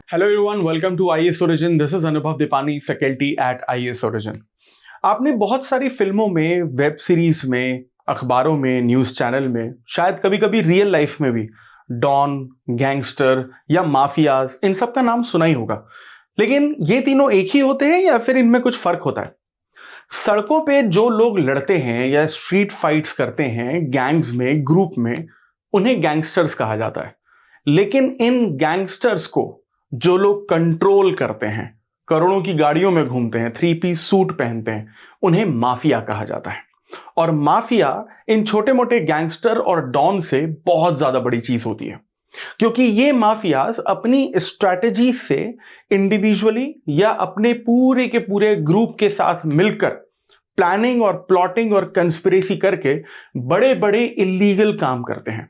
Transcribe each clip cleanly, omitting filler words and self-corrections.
Hello everyone, welcome to IAS origin. This is Anubhav Deepani, faculty at IAS origin. आपने बहुत सारी फिल्मों में, वेब सीरीज में, अखबारों में, न्यूज चैनल में, शायद कभी कभी रियल लाइफ में भी डॉन, गैंगस्टर या माफियाज, इन सब का नाम सुना ही होगा। लेकिन ये तीनों एक ही होते हैं या फिर इनमें कुछ फर्क होता है? सड़कों पे जो लोग लड़ते हैं या स्ट्रीट फाइट्स करते हैं गैंग्स में, ग्रुप में, उन्हें गैंगस्टर्स कहा जाता है। लेकिन इन गैंगस्टर्स को जो लोग कंट्रोल करते हैं, करोड़ों की गाड़ियों में घूमते हैं, 3 पीस सूट पहनते हैं, उन्हें माफिया कहा जाता है। और माफिया इन छोटे मोटे गैंगस्टर और डॉन से बहुत ज्यादा बड़ी चीज होती है, क्योंकि ये माफियाज अपनी स्ट्रैटेजी से इंडिविजुअली या अपने पूरे के पूरे ग्रुप के साथ मिलकर प्लानिंग और प्लॉटिंग और कंस्पिरेसी करके बड़े बड़े इलीगल काम करते हैं,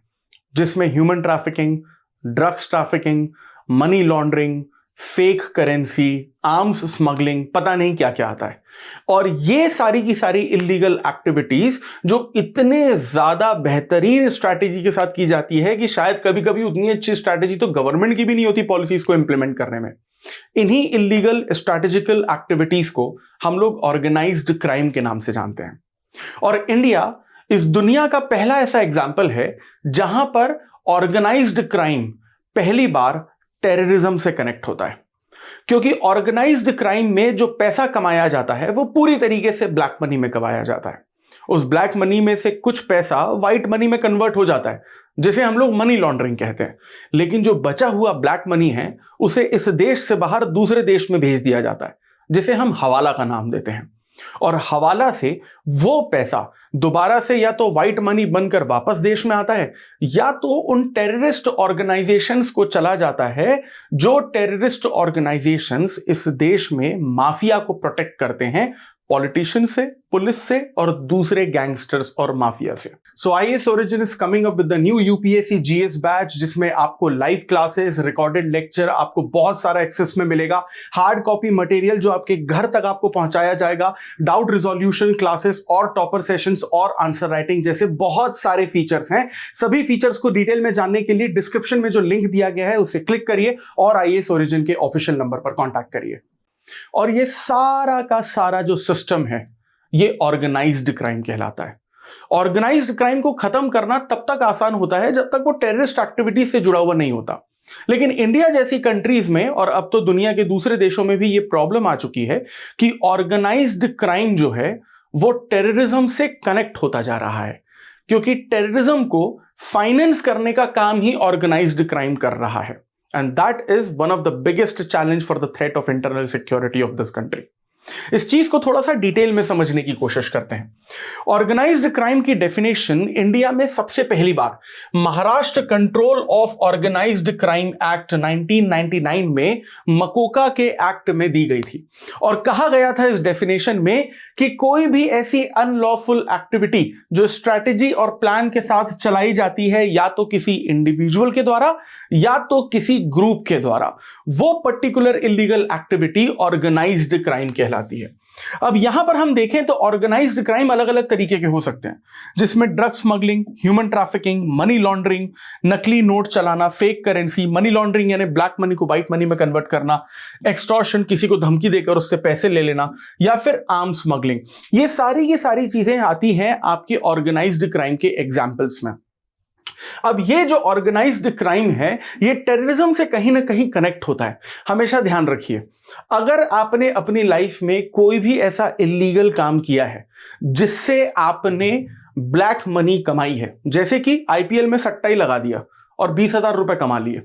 जिसमें human trafficking, drugs trafficking, money laundering, fake currency, arms smuggling, पता नहीं क्या क्या आता है। और ये सारी की सारी इलीगल एक्टिविटीज जो इतने ज्यादा बेहतरीन स्ट्रैटेजी के साथ की जाती है कि शायद कभी कभी उतनी अच्छी स्ट्रैटेजी तो गवर्नमेंट की भी नहीं होती पॉलिसीज को इंप्लीमेंट करने में। इन्हीं इलीगल स्ट्रैटेजिकल एक्टिविटीज को हम लोग ऑर्गेनाइज्ड क्राइम के नाम से जानते हैं। और इंडिया इस दुनिया का पहला ऐसा एग्जाम्पल है जहां पर ऑर्गेनाइज्ड क्राइम पहली बार टेररिज्म से कनेक्ट होता है। क्योंकि ऑर्गेनाइज्ड क्राइम में जो पैसा कमाया जाता है वो पूरी तरीके से ब्लैक मनी में कमाया जाता है। उस ब्लैक मनी में से कुछ पैसा व्हाइट मनी में कन्वर्ट हो जाता है, जिसे हम लोग मनी लॉन्ड्रिंग कहते हैं। लेकिन जो बचा हुआ ब्लैक मनी है उसे इस देश से बाहर दूसरे देश में भेज दिया जाता है, जिसे हम हवाला का नाम देते हैं। और हवाला से वो पैसा दोबारा से या तो व्हाइट मनी बनकर वापस देश में आता है, या तो उन टेररिस्ट ऑर्गेनाइजेशंस को चला जाता है जो टेररिस्ट ऑर्गेनाइजेशंस इस देश में माफिया को प्रोटेक्ट करते हैं, पॉलिटिशियन से, पुलिस से और दूसरे गैंगस्टर्स और माफिया से। So IAS origin is coming up with the new UPSC GS batch, जिसमें आपको लाइव क्लासेस, रिकॉर्डेड लेक्चर, आपको बहुत सारा एक्सेस में मिलेगा, हार्ड कॉपी मटेरियल जो आपके घर तक आपको पहुंचाया जाएगा, डाउट रिजोल्यूशन क्लासेस और टॉपर सेशंस और आंसर राइटिंग जैसे बहुत सारे फीचर्स हैं। सभी फीचर्स को डिटेल में जानने के लिए डिस्क्रिप्शन में जो लिंक दिया गया है उसे क्लिक करिए और आईएएस ओरिजिन के ऑफिशियल नंबर पर कॉन्टैक्ट करिए। और ये सारा का सारा जो सिस्टम है ये ऑर्गेनाइज्ड क्राइम कहलाता है। ऑर्गेनाइज्ड क्राइम को खत्म करना तब तक आसान होता है जब तक वो टेररिस्ट एक्टिविटी से जुड़ा हुआ नहीं होता। लेकिन इंडिया जैसी कंट्रीज में और अब तो दुनिया के दूसरे देशों में भी ये प्रॉब्लम आ चुकी है कि ऑर्गेनाइज्ड क्राइम जो है वो टेररिज्म से कनेक्ट होता जा रहा है, क्योंकि टेररिज्म को फाइनेंस करने का काम ही ऑर्गेनाइज्ड क्राइम कर रहा है। And that is one of the biggest challenge for the threat of internal security of this country. इस चीज को थोड़ा सा डिटेल में समझने की कोशिश करते हैं। ऑर्गेनाइज्ड क्राइम की डेफिनेशन इंडिया में सबसे पहली बार Maharashtra control of organised crime act 1999 में मकोका के एक्ट में दी गई थी। और कहा गया था इस डेफिनेशन में कि कोई भी ऐसी अनलॉफुल एक्टिविटी जो स्ट्रैटेजी और प्लान के साथ चलाई जाती है, या तो किसी इंडिविजुअल के द्वारा या तो किसी ग्रुप के द्वारा, वो particular illegal activity organised crime कहलाती है। अब यहां पर हम देखें तो ऑर्गेनाइज्ड क्राइम अलग अलग तरीके के हो सकते हैं, जिसमें drug smuggling, human trafficking, money laundering, नकली नोट चलाना, फेक करेंसी, मनी लॉन्ड्रिंग यानी ब्लैक मनी को व्हाइट मनी में कन्वर्ट करना, एक्सटॉर्शन, किसी को धमकी देकर उससे पैसे ले लेना, या फिर आर्म्स स्मगलिंग। ये सारी की सारी चीजें आती हैं आपके ऑर्गेनाइज्ड क्राइम के एग्जाम्पल्स में। अब ये जो ऑर्गेनाइज्ड क्राइम है ये टेररिज्म से कहीं ना कहीं कनेक्ट होता है। हमेशा ध्यान रखिए, अगर आपने अपनी लाइफ में कोई भी ऐसा इलीगल काम किया है जिससे आपने ब्लैक मनी कमाई है, जैसे कि आईपीएल में सट्टा ही लगा दिया और 20,000 रुपए कमा लिए,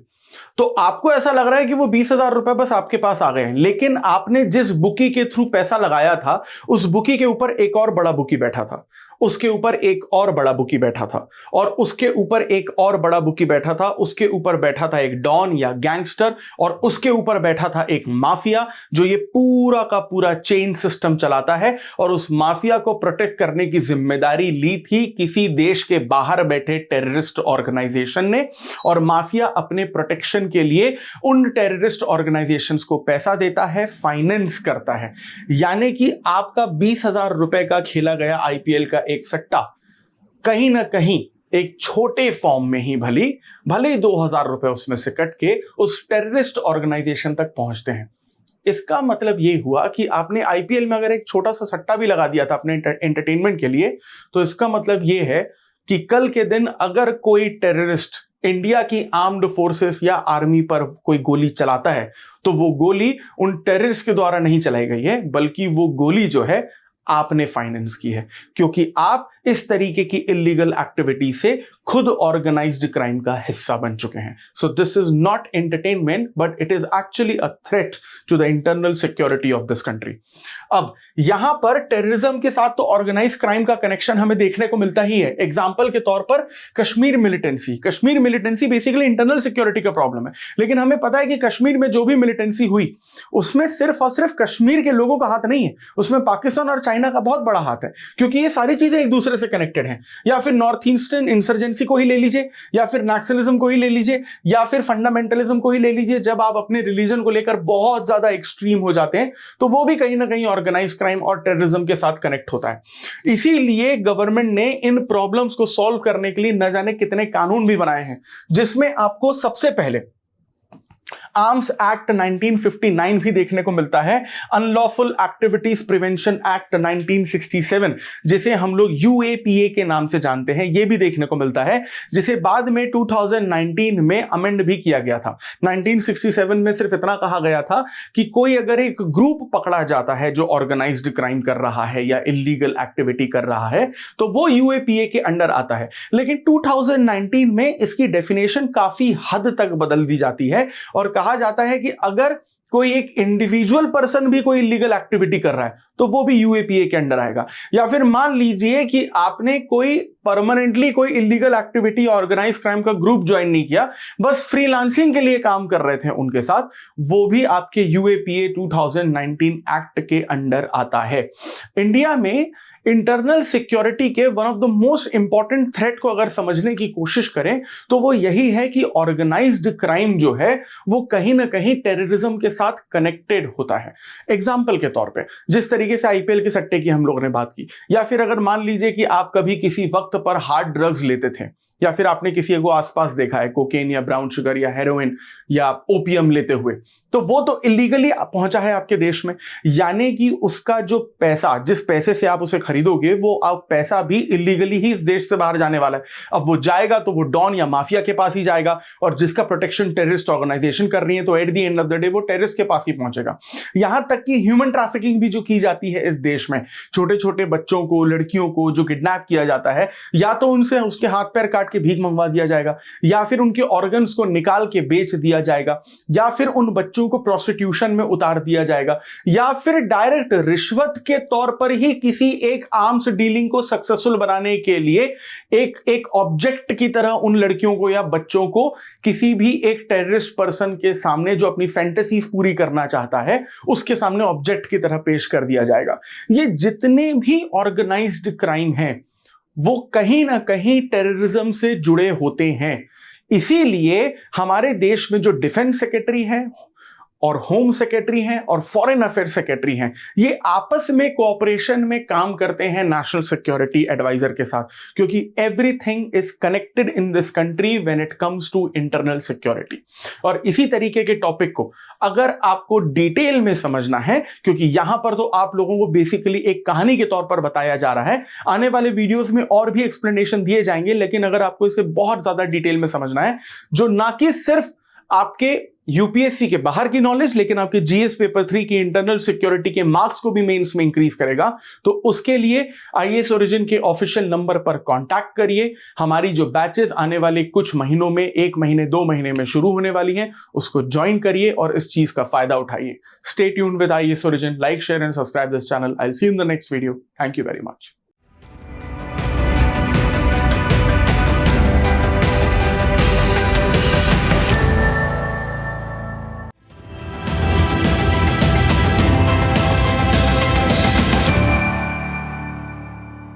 तो आपको ऐसा लग रहा है कि वो 20,000 रुपए बस आपके पास आ गए हैं, लेकिन आपने जिस बुकी के थ्रू पैसा लगाया था उस बुकी के ऊपर एक और बड़ा बुकी बैठा था, उसके ऊपर एक और बड़ा बुकी बैठा था, और उसके ऊपर एक और बड़ा बुकी बैठा था, उसके ऊपर बैठा था एक डॉन या गैंगस्टर, और उसके ऊपर बैठा था एक माफिया जो ये पूरा का पूरा चेन सिस्टम चलाता है। और उस माफिया को प्रोटेक्ट करने की जिम्मेदारी ली थी किसी देश के बाहर बैठे टेररिस्ट ऑर्गेनाइजेशन ने, और माफिया अपने प्रोटेक्शन के लिए उन टेररिस्ट ऑर्गेनाइजेशंस को पैसा देता है, फाइनेंस करता है। यानी कि आपका 20,000 रुपए का खेला गया आईपीएल का एक सट्टा कहीं ना कहीं एक छोटे फॉर्म में ही भले ही 2000 रुपए उसमें से कट के उस टेररिस्ट ऑर्गेनाइजेशन तक पहुंचते हैं। इसका मतलब ये हुआ कि आपने आईपीएल में अगर एक छोटा सा सट्टा भी लगा दिया था अपने एंटरटेनमेंट के लिए, तो इसका मतलब ये है कि कल के दिन अगर कोई टेररिस्ट इंडिया की आर्म्ड फोर्सेस या आर्मी पर कोई गोली चलाता है, तो वो गोली उन टेररिस्ट के द्वारा नहीं चलाई गई है, बल्कि वो गोली जो है आपने फाइनेंस की है, क्योंकि आप इस तरीके की इलीगल एक्टिविटी से खुद ऑर्गेनाइज्ड क्राइम का हिस्सा बन चुके हैं। So this is not entertainment, but it is actually a threat to the internal security of this country. अब यहां पर टेररिज्म के साथ तो ऑर्गेनाइज क्राइम का कनेक्शन हमें देखने को मिलता ही है। एग्जाम्पल के तौर पर Kashmir militancy basically internal security का प्रॉब्लम है, लेकिन हमें पता है कि कश्मीर में जो भी मिलिटेंसी हुई उसमें सिर्फ और सिर्फ कश्मीर के लोगों का हाथ नहीं है, उसमें पाकिस्तान और चाइना का बहुत बड़ा हाथ है, क्योंकि ये सारी चीजें एक दूसरे से कनेक्टेड हैं। या फिर नॉर्थ ईस्टर्न इंसर्जेंसी को ही ले लीजिए, या फिर नक्सलिज्म को ही ले लीजिए, या फिर फंडामेंटलिज्म को ही ले लीजिए। जब आप अपने रिलीजन को लेकर बहुत ज्यादा एक्सट्रीम हो जाते हैं, तो वो भी कहीं ना कहीं ऑर्गेनाइज क्राइम और टेररिज्म के साथ कनेक्ट होता है। इसीलिए गवर्नमेंट ने इन प्रॉब्लम्स को सॉल्व करने के लिए न जाने कितने कानून भी बनाए हैं, जिसमें आपको सबसे पहले आर्म्स एक्ट 1959 भी देखने को मिलता है, अनलॉफुल एक्टिविटीज प्रिवेंशन एक्ट 1967, जिसे हम लोग यूएपीए के नाम से जानते हैं, यह भी देखने को मिलता है, जिसे बाद में 2019 में अमेंड भी किया गया था। 1967 में सिर्फ इतना कहा गया था कि कोई अगर एक ग्रुप पकड़ा जाता है जो ऑर्गेनाइज्ड क्राइम कर रहा है या इलीगल एक्टिविटी कर रहा है, तो वो यूएपीए के अंडर आता है। लेकिन 2019 में इसकी डेफिनेशन काफी हद तक बदल दी जाती है और कहा जाता है कि अगर कोई एक इंडिविजुअल पर्सन भी कोई इलीगल एक्टिविटी कर रहा है तो वो भी यूएपीए के अंडर आएगा। या फिर मान लीजिए कि आपने कोई परमानेंटली कोई इलीगल एक्टिविटी ऑर्गेनाइज क्राइम का ग्रुप ज्वाइन नहीं किया, बस फ्रीलांसिंग के लिए काम कर रहे थे उनके साथ, वो भी आपके यूएपीए 2019 एक्ट के अंडर आता है। इंडिया में इंटरनल सिक्योरिटी के one of the most important threat को अगर समझने की कोशिश करें तो वो यही है कि ऑर्गेनाइज्ड क्राइम जो है वो कहीं ना कहीं टेररिज्म के साथ कनेक्टेड होता है। एग्जाम्पल के तौर पे जिस तरीके से आईपीएल के सट्टे की हम लोगों ने बात की, या फिर अगर मान लीजिए कि आप कभी किसी वक्त पर हार्ड ड्रग्स लेते थे, या फिर आपने किसी को आसपास देखा है कोकेन या ब्राउन शुगर या हेरोइन या ओपियम लेते हुए, तो वो तो इलीगली पहुंचा है आपके देश में, यानी कि उसका जो पैसा, जिस पैसे से आप उसे खरीदोगे, वो आप पैसा भी इलीगली ही इस देश से बाहर जाने वाला है। अब वो जाएगा तो वो डॉन या माफिया के पास ही जाएगा, और जिसका प्रोटेक्शन टेररिस्ट ऑर्गेनाइजेशन कर रही है, तो at the end of the day वो टेररिस्ट के पास ही पहुंचेगा। यहां तक कि ह्यूमन ट्रैफिकिंग भी जो की जाती है इस देश में, छोटे छोटे बच्चों को, लड़कियों को जो किडनैप किया जाता है, या तो उनसे उसके हाथ पैर काट के भीख मंगवा दिया जाएगा, या फिर उनके ऑर्गन्स को निकाल के बेच दिया जाएगा, या फिर उन बच्चों को प्रोस्टिट्यूशन में उतार दिया जाएगा, या फिर डायरेक्ट रिश्वत के तौर पर ही किसी एक आर्म्स डीलिंग को सक्सेसफुल बनाने के लिए एक ऑब्जेक्ट की तरह उन लड़कियों को या बच्चों को किसी भी एक टेररिस्ट पर्सन के सामने जो अपनी फैंटेसीज पूरी करना चाहता है उसके सामने ऑब्जेक्ट की तरह पेश कर दिया जाएगा। ये जितने भी ऑर्गेनाइज्ड क्राइम हैं वो कहीं ना कहीं टेररिज्म से जुड़े होते हैं। इसीलिए हमारे देश में जो डिफेंस सेक्रेटरी है और होम सेक्रेटरी हैं और फॉरेन अफेयर सेक्रेटरी हैं, ये आपस में कोऑपरेशन में काम करते हैं नेशनल सिक्योरिटी एडवाइजर के साथ, क्योंकि everything is connected in this country when it comes to internal security. और इसी तरीके के टॉपिक को अगर आपको डिटेल में समझना है, क्योंकि यहां पर तो आप लोगों को बेसिकली एक कहानी के तौर पर बताया जा रहा है, आने वाले वीडियोस में और भी एक्सप्लेनेशन दिए जाएंगे, लेकिन अगर आपको इसे बहुत ज्यादा डिटेल में समझना है, जो ना कि सिर्फ आपके यूपीएससी के बाहर की नॉलेज, लेकिन आपके जीएस पेपर 3 की इंटरनल सिक्योरिटी के मार्क्स को भी मेंस में इंक्रीज करेगा, तो उसके लिए आईएएस ओरिजिन के ऑफिशियल नंबर पर कांटेक्ट करिए। हमारी जो बैचेस आने वाले कुछ महीनों में, 1 महीने 2 महीने में शुरू होने वाली हैं, उसको ज्वाइन करिए और इस चीज का फायदा उठाइए। Stay tuned with IAS origin, like, share and subscribe this channel. I will see you in the next video. Thank you very much.